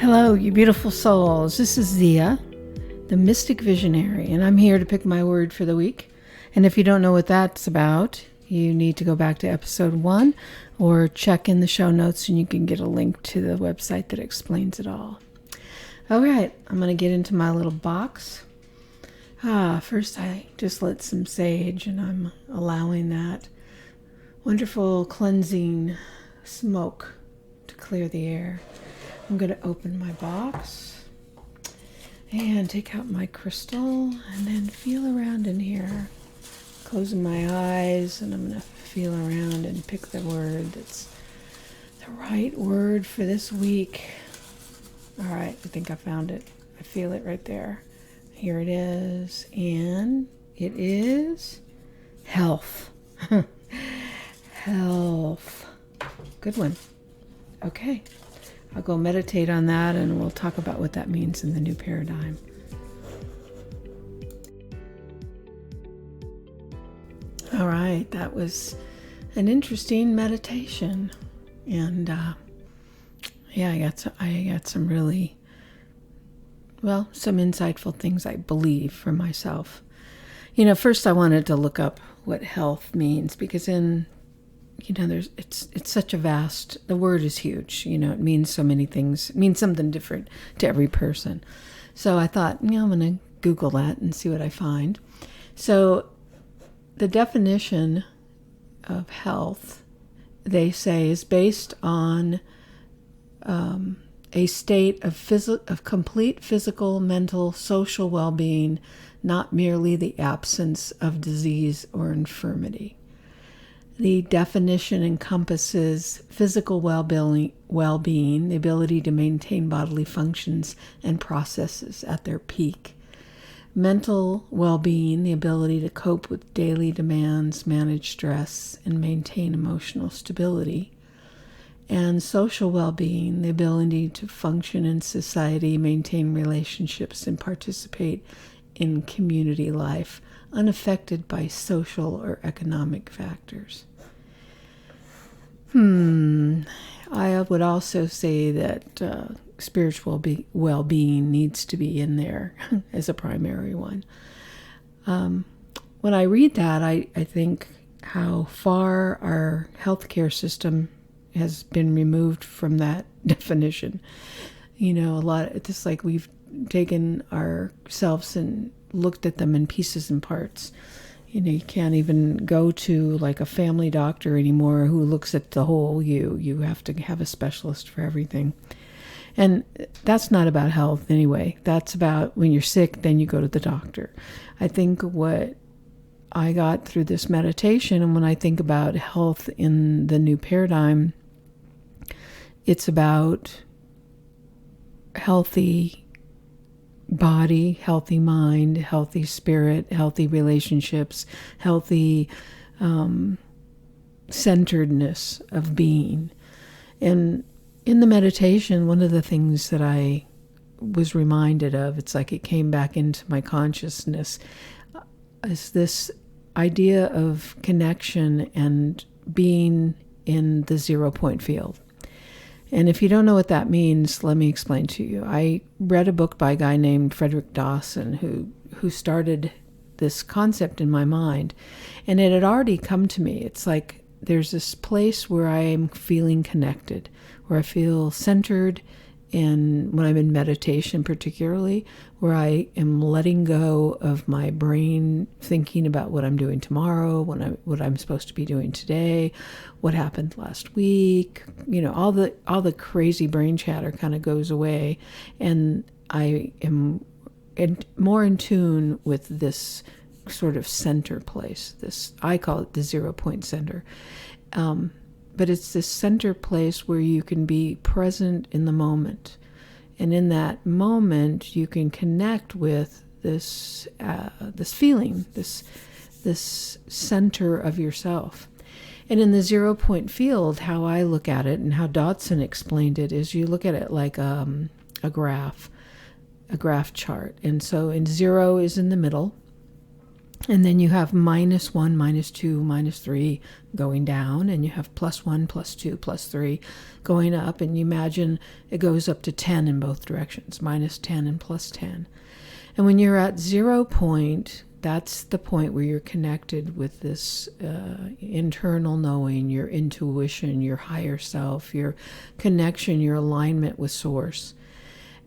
Hello, you beautiful souls. This is Zia, the Mystic Visionary, and I'm here to pick my word for the week. And if you don't know what that's about, you need to go back to episode 1 or check in the show notes and you can get a link to the website that explains it all. All right, I'm going to get into my little box. First I just lit some sage and I'm allowing that wonderful cleansing smoke to clear the air. I'm going to open my box and take out my crystal and then feel around in here. Closing my eyes, and I'm going to feel around and pick the word that's the right word for this week. All right, I think I found it. I feel it right there. Here it is, and it is health. Health. Good one. Okay. I'll go meditate on that and we'll talk about what that means in the new paradigm. All right, that was an interesting meditation. And I got some really, some insightful things I believe for myself. First I wanted to look up what health means because it's such a vast, the word is huge, it means so many things. It means something different to every person. So I thought, I'm going to Google that and see what I find. So the definition of health, they say, is based on a state of complete physical, mental, social well-being, not merely the absence of disease or infirmity. The definition encompasses physical well-being, the ability to maintain bodily functions and processes at their peak. Mental well-being, the ability to cope with daily demands, manage stress, and maintain emotional stability. And social well-being, the ability to function in society, maintain relationships, and participate in community life, unaffected by social or economic factors. I would also say that spiritual well-being needs to be in there as a primary one. When I read that, I think how far our healthcare system has been removed from that definition. It's just like we've taken ourselves and looked at them in pieces and parts. You can't even go to like a family doctor anymore who looks at the whole you. You have to have a specialist for everything. And that's not about health anyway. That's about when you're sick, then you go to the doctor. I think what I got through this meditation, and when I think about health in the new paradigm, it's about healthy body, healthy mind, healthy spirit, healthy relationships, healthy centeredness of being. And in the meditation, one of the things that I was reminded of, it's like it came back into my consciousness, is this idea of connection and being in the 0-point field. And if you don't know what that means, let me explain to you. I read a book by a guy named Frederick Dawson who started this concept in my mind. And it had already come to me. It's like there's this place where I am feeling connected, where I feel centered, and when I'm in meditation particularly, where I am letting go of my brain thinking about what I'm doing tomorrow, what I'm supposed to be doing today, what happened last week, all the crazy brain chatter kind of goes away, and I am more in tune with this sort of center place. This, I call it the 0-point center. But it's this center place where you can be present in the moment. And in that moment, you can connect with this feeling, this center of yourself. And in the 0-point field, how I look at it and how Dodson explained it is you look at it like a graph chart. And so 0 is in the middle. And then you have -1, -2, -3 going down, and you have +1, +2, +3 going up, and you imagine it goes up to 10 in both directions, -10 and +10. And when you're at 0 point, that's the point where you're connected with this internal knowing, your intuition, your higher self, your connection, your alignment with Source.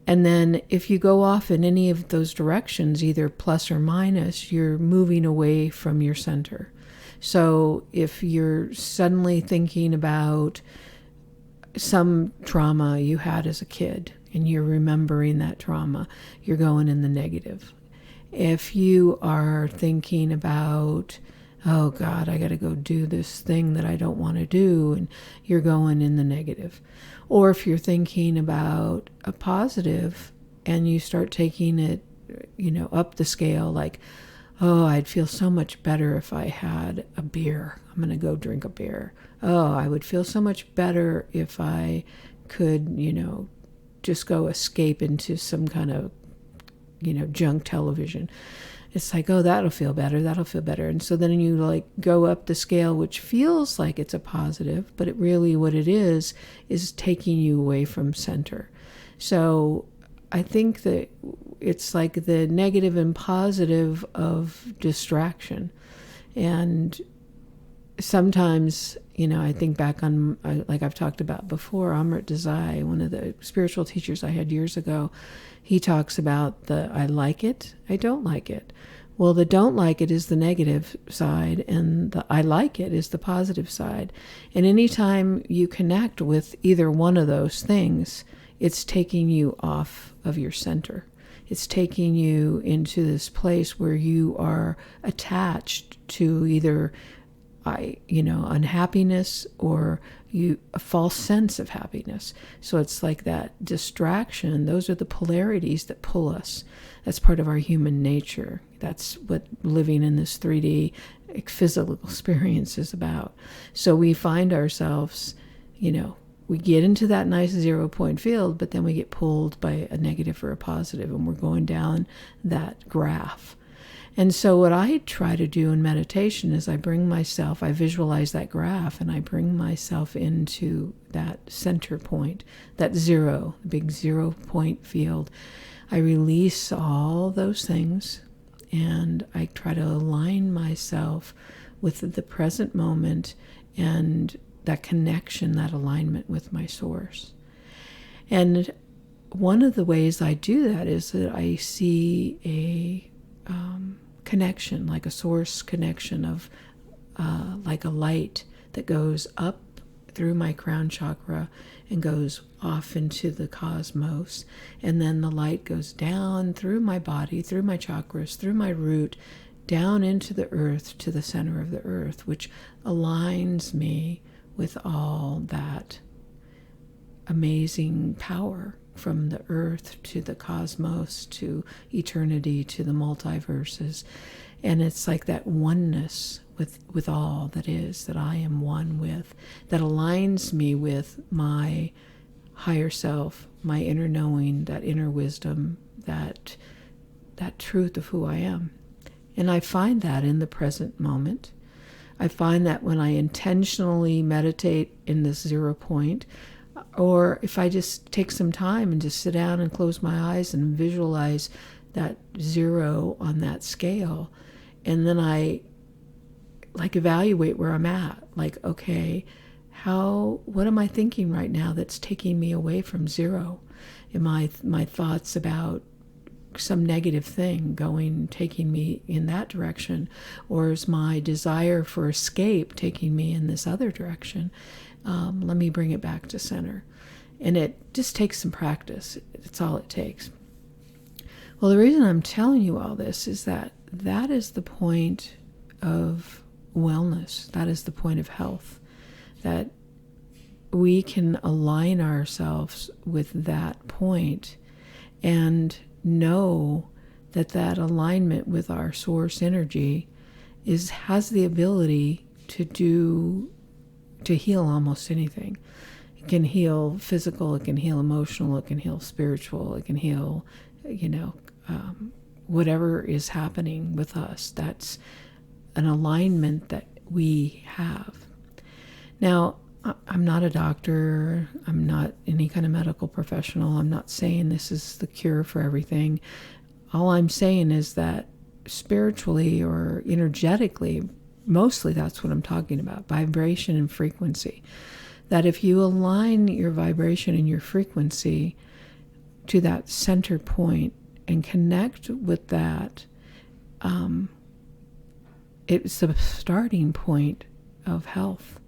And then if you go off in any of those directions, either plus or minus, you're moving away from your center. So if you're suddenly thinking about some trauma you had as a kid and you're remembering that trauma, you're going in the negative. If you are thinking about, oh God, I got to go do this thing that I don't want to do, and you're going in the negative. Or if you're thinking about a positive and you start taking it, up the scale, like, oh, I'd feel so much better if I had a beer. I'm going to go drink a beer. Oh, I would feel so much better if I could, just go escape into some kind of, junk television. It's like, oh, that'll feel better. And so then you go up the scale, which feels like it's a positive, but it really what it is taking you away from center. So I think that it's like the negative and positive of distraction. And sometimes, I think back on, like I've talked about before, Amrit Desai, one of the spiritual teachers I had years ago, he talks about the I like it, I don't like it. Well, the don't like it is the negative side, and the I like it is the positive side. And anytime you connect with either one of those things, it's taking you off of your center. It's taking you into this place where you are attached to either unhappiness or a false sense of happiness. So it's like that distraction. Those are the polarities that pull us. That's part of our human nature. That's what living in this 3D physical experience is about. So we find ourselves, we get into that nice 0 point field, but then we get pulled by a negative or a positive, and we're going down that graph. And so what I try to do in meditation is I visualize that graph, and I bring myself into that center point, that zero, big 0 point field. I release all those things, and I try to align myself with the present moment and that connection, that alignment with my Source. And one of the ways I do that is that I see a connection, like a source connection of like a light that goes up through my crown chakra and goes off into the cosmos. And then the light goes down through my body, through my chakras, through my root, down into the earth, to the center of the earth, which aligns me with all that amazing power, from the earth to the cosmos to eternity to the multiverses. And it's like that oneness with all that is, that I am one with, that aligns me with my higher self, my inner knowing, that inner wisdom, that truth of who I am. And I find that in the present moment. I find that when I intentionally meditate in this 0 point, or if I just take some time and just sit down and close my eyes and visualize that 0 on that scale, and then I evaluate where I'm at. Like, okay, what am I thinking right now that's taking me away from 0? Am my thoughts about some negative thing taking me in that direction, or is my desire for escape taking me in this other direction? Let me bring it back to center. And it just takes some practice. It's all it takes. Well, the reason I'm telling you all this is that is the point of wellness. That is the point of health. That we can align ourselves with that point and know that alignment with our source energy has the ability to heal almost anything. It can heal physical, it can heal emotional, it can heal spiritual, it can heal, whatever is happening with us. That's an alignment that we have. Now, I'm not a doctor. I'm not any kind of medical professional. I'm not saying this is the cure for everything. All I'm saying is that spiritually or energetically, mostly that's what I'm talking about, vibration and frequency. That if you align your vibration and your frequency to that center point and connect with that, it's the starting point of health.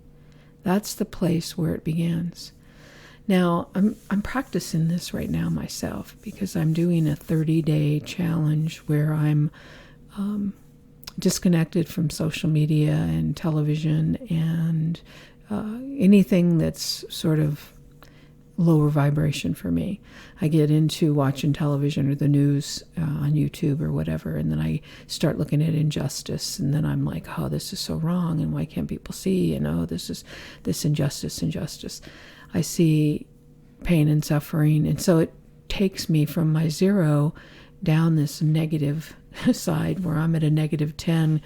That's the place where it begins. Now, I'm practicing this right now myself because I'm doing a 30-day challenge where I'm disconnected from social media and television and anything that's sort of lower vibration for me. I get into watching television or the news on YouTube or whatever, and then I start looking at injustice, and then I'm like, oh, this is so wrong, and why can't people see? And oh, this is this injustice. I see pain and suffering, and so it takes me from my zero down this negative side where I'm at a -10,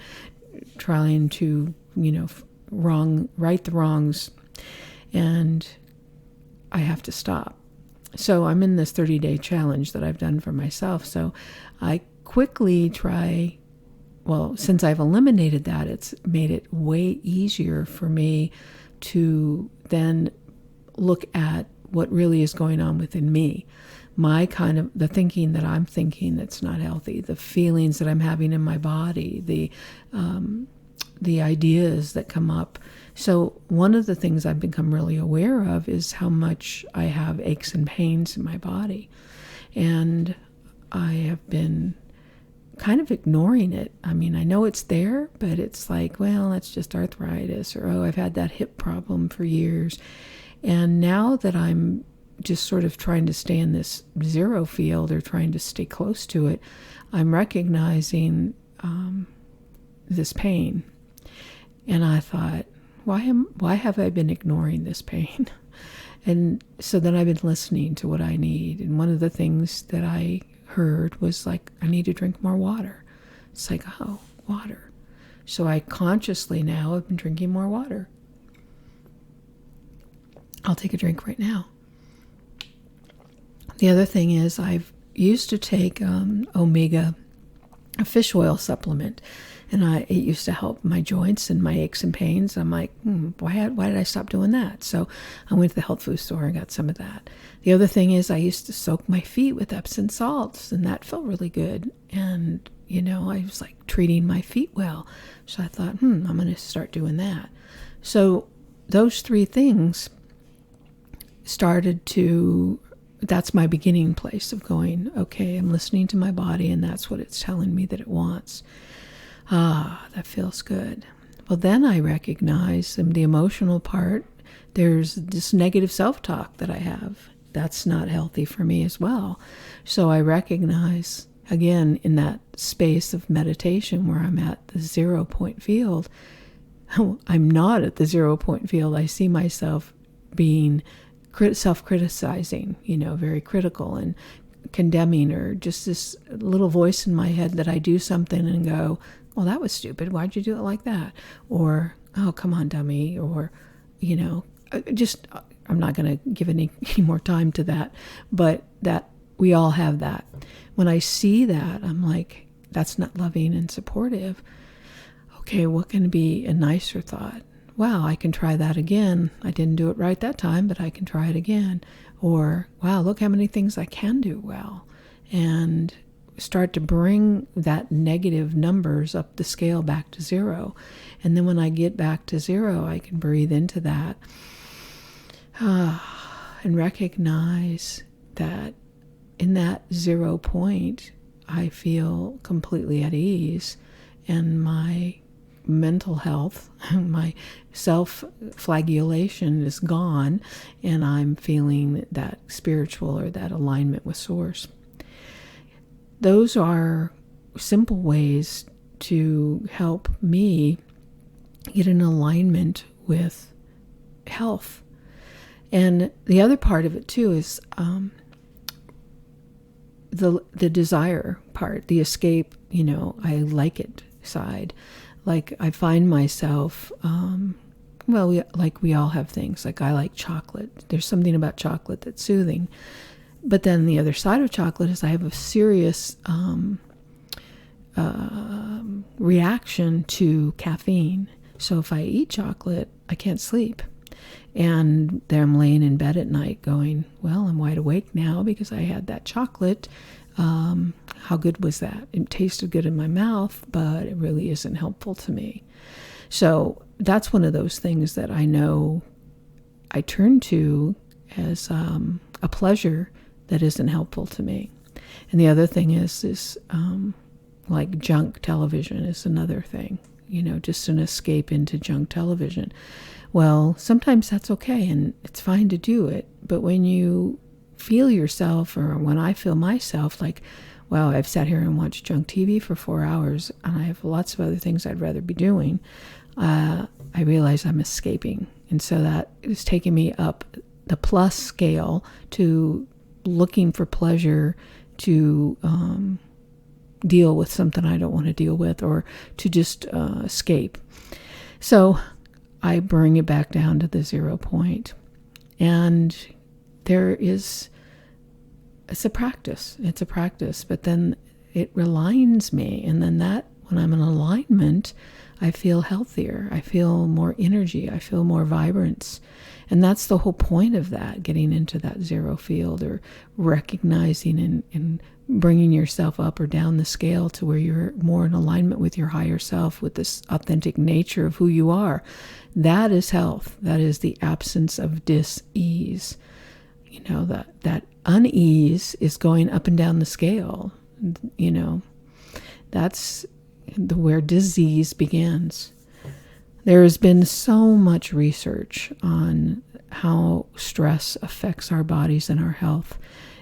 trying to, right the wrongs, and I have to stop. So I'm in this 30-day challenge that I've done for myself. So I quickly try, since I've eliminated that, it's made it way easier for me to then look at what really is going on within me. The thinking that I'm thinking that's not healthy, the feelings that I'm having in my body, the ideas that come up. So one of the things I've become really aware of is how much I have aches and pains in my body. And I have been kind of ignoring it. I mean, I know it's there, but it's like, well, that's just arthritis, or, oh, I've had that hip problem for years. And now that I'm just sort of trying to stay in this zero field or trying to stay close to it, I'm recognizing this pain. And I thought, why have I been ignoring this pain? And so then I've been listening to what I need. And one of the things that I heard was like, I need to drink more water. It's like, oh, water. So I consciously now have been drinking more water. I'll take a drink right now. The other thing is I've used to take omega, a fish oil supplement. And it used to help my joints and my aches and pains. I'm like, why did I stop doing that? So I went to the health food store and got some of that. The other thing is I used to soak my feet with Epsom salts, and that felt really good. And, I was like treating my feet well. So I thought, I'm going to start doing that. So those three things that's my beginning place of going, okay, I'm listening to my body, and that's what it's telling me that it wants. Ah, that feels good. Well, then I recognize the emotional part. There's this negative self-talk that I have. That's not healthy for me as well. So I recognize, again, in that space of meditation where I'm at the 0 point field, I'm not at the 0 point field. I see myself being self-criticizing, very critical and condemning, or just this little voice in my head that I do something and go, well, that was stupid. Why'd you do it like that? Or, oh, come on, dummy. Or, I'm not going to give any more time to that. But that we all have that. When I see that, I'm like, that's not loving and supportive. Okay, what can be a nicer thought? Wow, I can try that again. I didn't do it right that time, but I can try it again. Or, wow, look how many things I can do well. And start to bring that negative numbers up the scale back to 0. And then when I get back to 0, I can breathe into that and recognize that in that 0 point, I feel completely at ease, and my mental health, my self-flagellation is gone, and I'm feeling that spiritual or that alignment with Source. Those are simple ways to help me get in alignment with health. And the other part of it too is the desire part, the escape, I like it side. Like I find myself, we all have things. Like I like chocolate. There's something about chocolate that's soothing. But then the other side of chocolate is I have a serious reaction to caffeine. So if I eat chocolate, I can't sleep. And then I'm laying in bed at night going, well, I'm wide awake now because I had that chocolate. How good was that? It tasted good in my mouth, but it really isn't helpful to me. So that's one of those things that I know I turn to as a pleasure that isn't helpful to me. And the other thing is like junk television is another thing, just an escape into junk television. Well, sometimes that's okay and it's fine to do it. But when you feel yourself, or when I feel myself, like, wow, I've sat here and watched junk TV for 4 hours and I have lots of other things I'd rather be doing, I realize I'm escaping. And so that is taking me up the plus scale to looking for pleasure to deal with something I don't want to deal with, or to just escape. So I bring it back down to the 0 point. And it's a practice. It's a practice, but then it realigns me. And then when I'm in alignment, I feel healthier. I feel more energy. I feel more vibrance. And that's the whole point of that, getting into that 0 field, or recognizing and bringing yourself up or down the scale to where you're more in alignment with your higher self, with this authentic nature of who you are. That is health. That is the absence of dis-ease. That unease is going up and down the scale. That's where disease begins. There has been so much research on how stress affects our bodies and our health.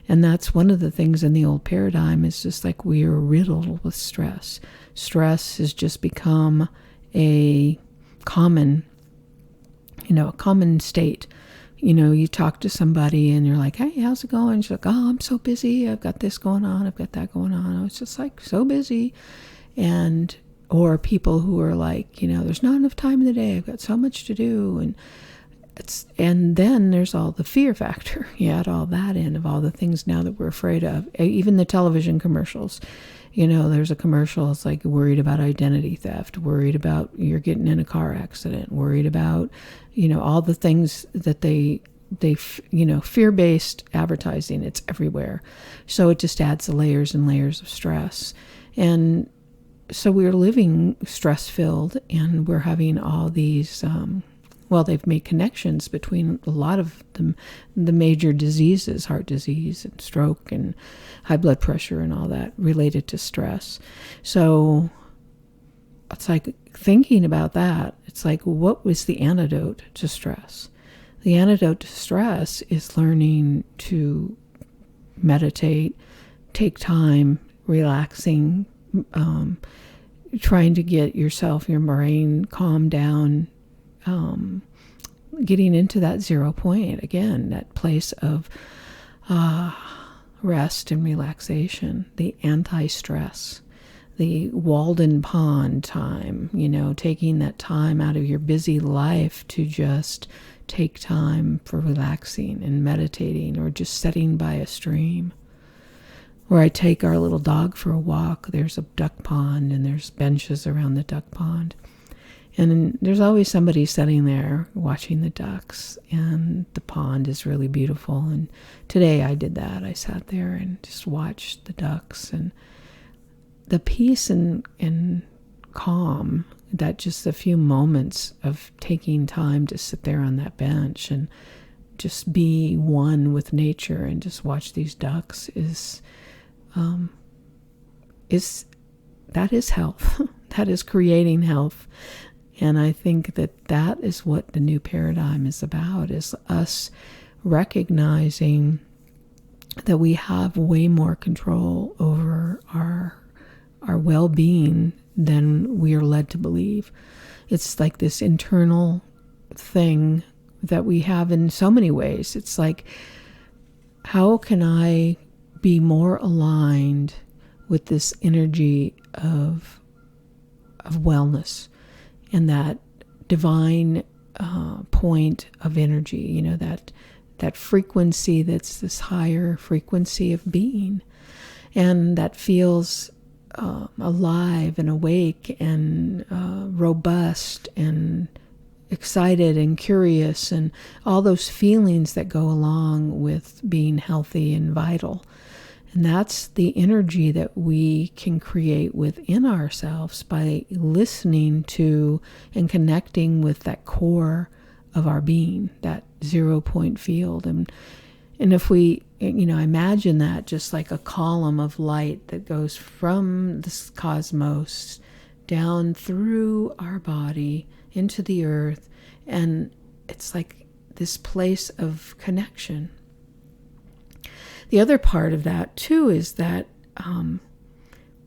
And that's one of the things in the old paradigm, is just like we are riddled with stress. Stress has just become a common state. You talk to somebody and you're like, hey, how's it going? She's like, oh, I'm so busy. I've got this going on. I've got that going on. It's just like so busy. Or people who are like, there's not enough time in the day. I've got so much to do. And then there's all the fear factor. You add all that in, of all the things now that we're afraid of. Even the television commercials. There's a commercial, it's like worried about identity theft, worried about you're getting in a car accident, worried about, all the things that they fear-based advertising. It's everywhere. So it just adds layers and layers of stress. And so we're living stress-filled, and we're having all these, they've made connections between a lot of the major diseases, heart disease and stroke and high blood pressure and all that, related to stress. So it's like thinking about that. It's like, what was the antidote to stress? The antidote to stress is learning to meditate, take time, relaxing, trying to get yourself, your brain calmed down, getting into that 0 point again, that place of rest and relaxation, the anti-stress, the Walden Pond time, taking that time out of your busy life to just take time for relaxing and meditating, or just sitting by a stream. Where I take our little dog for a walk, there's a duck pond and there's benches around the duck pond. And there's always somebody sitting there watching the ducks, and the pond is really beautiful. And today I did that. I sat there and just watched the ducks, and the peace and calm, that just a few moments of taking time to sit there on that bench and just be one with nature and just watch these ducks is health. That is creating health. And I think that is what the new paradigm is about, is us recognizing that we have way more control over our well-being than we are led to believe. It's like this internal thing that we have in so many ways. It's like, how can I be more aligned with this energy of wellness and that divine point of energy, that frequency that's this higher frequency of being, and that feels alive and awake and robust and excited and curious, and all those feelings that go along with being healthy and vital. And that's the energy that we can create within ourselves by listening to and connecting with that core of our being, that 0 point field. And if we, imagine that just like a column of light that goes from the cosmos down through our body into the earth, and it's like this place of connection. The other part of that, too, is that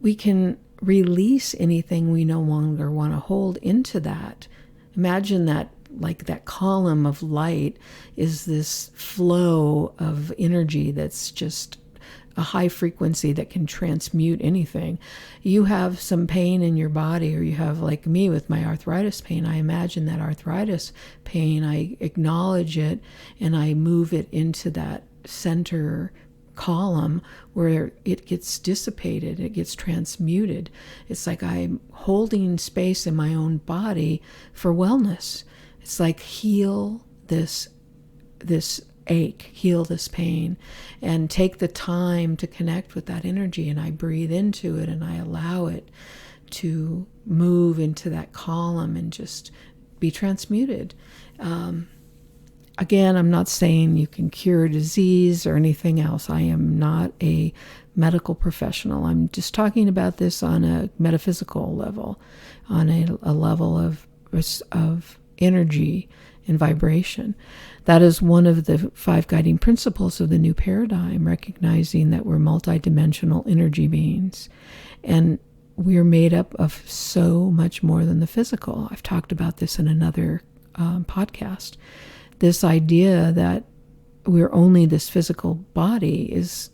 we can release anything we no longer want to hold into that. Imagine that, like that column of light is this flow of energy that's just a high frequency that can transmute anything. You have some pain in your body, or you have, like me with my arthritis pain, I imagine that arthritis pain, I acknowledge it, and I move it into that center column where it gets dissipated, it gets transmuted. It's like I'm holding space in my own body for wellness. It's like heal this ache, heal this pain, and take the time to connect with that energy. And I breathe into it and I allow it to move into that column and just be transmuted. Again, I'm not saying you can cure disease or anything else. I am not a medical professional. I'm just talking about this on a metaphysical level, on a level of energy and vibration. That is one of the 5 guiding principles of the new paradigm, recognizing that we're multidimensional energy beings. And we're made up of so much more than the physical. I've talked about this in another podcast. This idea that we're only this physical body is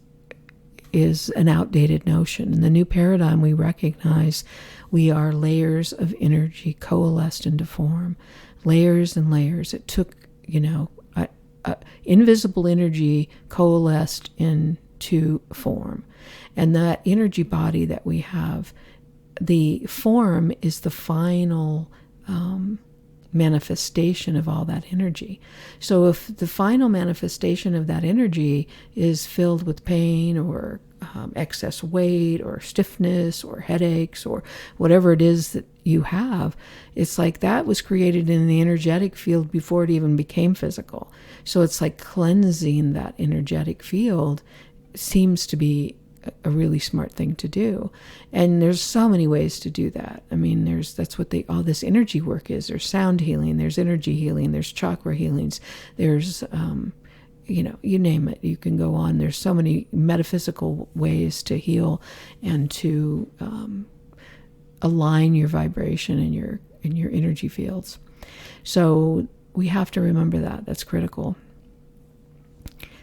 an outdated notion. In the new paradigm, we recognize we are layers of energy coalesced into form, layers and layers. It took, invisible energy coalesced into form. And that energy body that we have, the form is the final manifestation of all that energy. So if the final manifestation of that energy is filled with pain or excess weight or stiffness or headaches or whatever it is that you have, it's like that was created in the energetic field before it even became physical. So it's like cleansing that energetic field seems to be a really smart thing to do. And there's so many ways to do that. I mean, that's what all this energy work is. There's sound healing, there's energy healing, there's chakra healings, there's, you name it, you can go on. There's so many metaphysical ways to heal and to align your vibration and your energy fields. So we have to remember that. That's critical.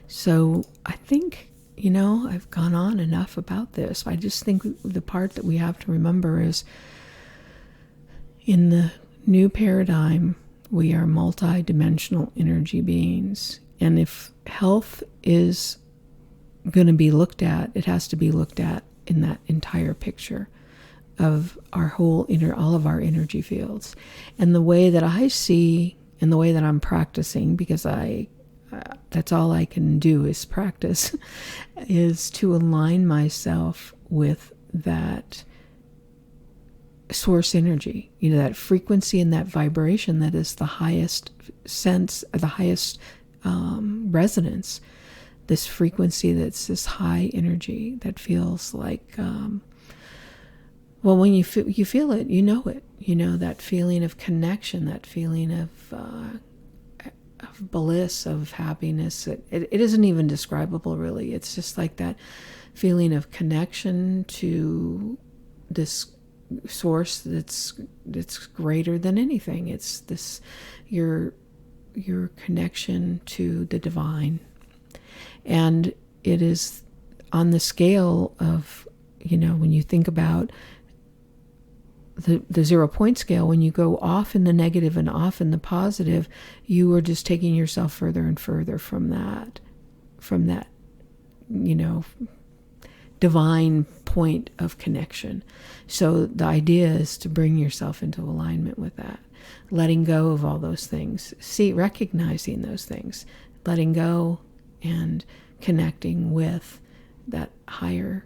So I think, I've gone on enough about this. I just think the part that we have to remember is in the new paradigm, we are multi-dimensional energy beings. And if health is going to be looked at, it has to be looked at in that entire picture of our whole all of our energy fields. And the way that I see and the way that I'm practicing, because that's all I can do is practice, is to align myself with that source energy, that frequency and that vibration that is the highest sense, the highest resonance, this frequency that's this high energy that feels like, when you feel it, you know it, that feeling of connection, that feeling of bliss, of happiness. It isn't even describable, really. It's just like that feeling of connection to this source that's greater than anything. It's this your connection to the divine, and it is on the scale of, when you think about the 0 point scale, when you go off in the negative and off in the positive, you are just taking yourself further and further from that, divine point of connection. So the idea is to bring yourself into alignment with that, letting go of all those things, recognizing those things, letting go and connecting with that higher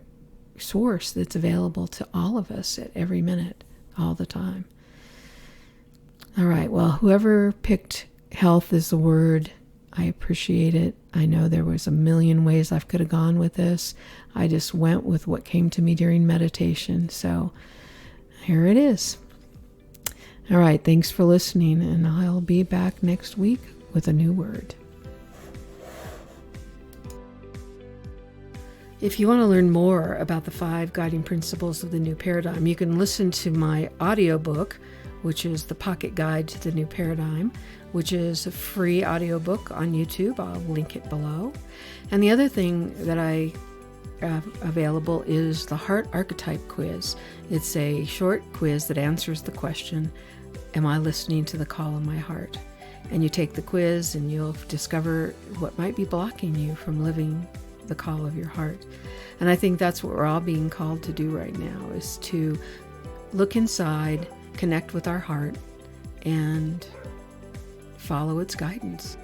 source that's available to all of us at every minute, all the time. All right, well, whoever picked health as the word, I appreciate it. I know there was a million ways I could have gone with this. I just went with what came to me during meditation. So here it is. All right, thanks for listening, and I'll be back next week with a new word. If you want to learn more about the 5 guiding principles of the new paradigm, you can listen to my audiobook, which is the Pocket Guide to the New Paradigm, which is a free audiobook on YouTube. I'll link it below. And the other thing that I have available is the Heart Archetype quiz. It's a short quiz that answers the question, am I listening to the call of my heart? And you take the quiz and you'll discover what might be blocking you from living the call of your heart. And I think that's what we're all being called to do right now, is to look inside, connect with our heart, and follow its guidance.